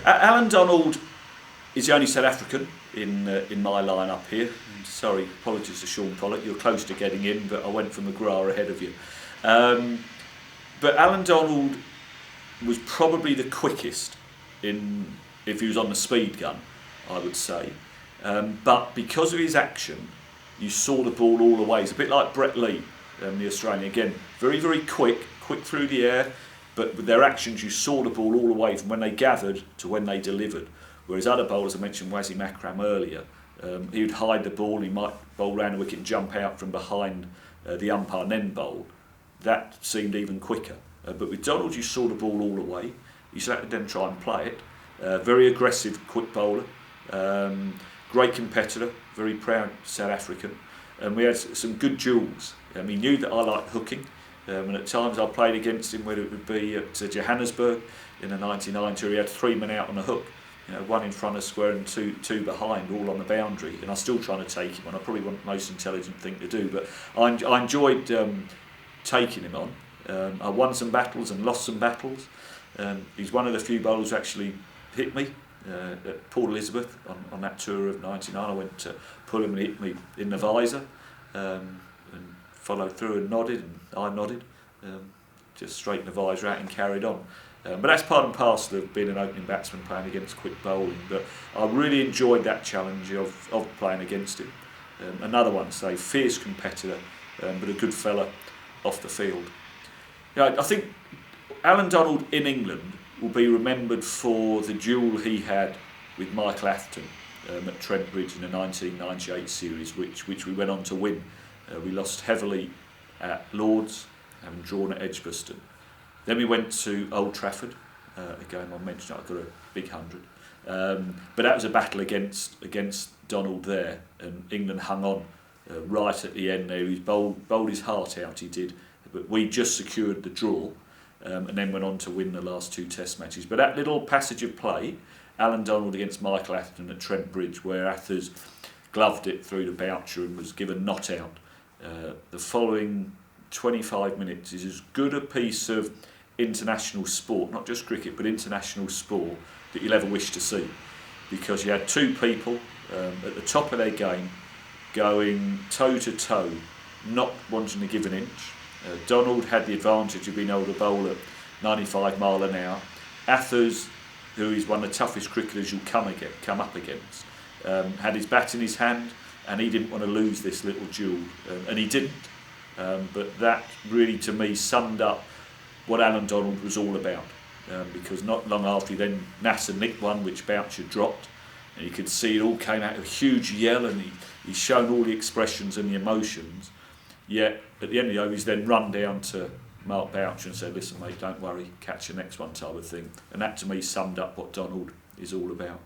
Allan Donald is the only South African in my line-up here. Sorry, apologies to Sean Pollock, you're close to getting in, but I went for McGrath ahead of you. But Allan Donald was probably the quickest if he was on the speed gun, I would say. But because of his action, you saw the ball all the way. It's a bit like Brett Lee, the Australian. Again, very, very quick through the air, but with their actions, you saw the ball all the way from when they gathered to when they delivered. Whereas other bowlers, I mentioned Wasim Akram earlier, he would hide the ball, he might bowl round the wicket and jump out from behind the umpire and then bowl. That seemed even quicker. But with Donald, you saw the ball all the way. You had to then try and play it. Very aggressive, quick bowler. Great competitor, very proud South African. And we had some good duels. He knew that I liked hooking. And at times I played against him, whether it would be at Johannesburg in the 99 tour, he had 3 men out on a hook. One in front of square and two behind, all on the boundary, and I'm still trying to take him on. I probably wasn't the most intelligent thing to do, but I enjoyed taking him on. I won some battles and lost some battles. He's one of the few bowlers who actually hit me at Port Elizabeth on that tour of 99. I went to pull him and hit me in the visor, and followed through and nodded, and I nodded, just straightened the visor out and carried on. But that's part and parcel of being an opening batsman playing against quick bowling. But I really enjoyed that challenge of playing against him. Another one, say, fierce competitor, but a good fella off the field. I think Allan Donald in England will be remembered for the duel he had with Michael Atherton at Trent Bridge in the 1998 series, which we went on to win. We lost heavily at Lord's, having drawn at Edgbaston. Then we went to Old Trafford. Again, I mentioned I got a big 100. But that was a battle against Donald there, and England hung on right at the end there. He bowled his heart out, he did. But we just secured the draw, and then went on to win the last 2 Test matches. But that little passage of play, Allan Donald against Michael Atherton at Trent Bridge, where Athers gloved it through the Boucher and was given not out. The following 25 minutes is as good a piece of international sport, not just cricket, but international sport, that you'll ever wish to see. Because you had 2 people at the top of their game going toe to toe, not wanting to give an inch. Donald had the advantage of being able to bowl at 95 mile an hour. Athers, who is one of the toughest cricketers you'll come up against, had his bat in his hand, and he didn't want to lose this little duel, and he didn't. But that really, to me, summed up what Allan Donald was all about. Because not long after, then Nasser nicked one which Boucher dropped, and you could see it all came out a huge yell, and he's shown all the expressions and the emotions. Yet at the end of the over, he's then run down to Mark Boucher and said, "Listen, mate, don't worry, catch the next one," type of thing. And that to me summed up what Donald is all about.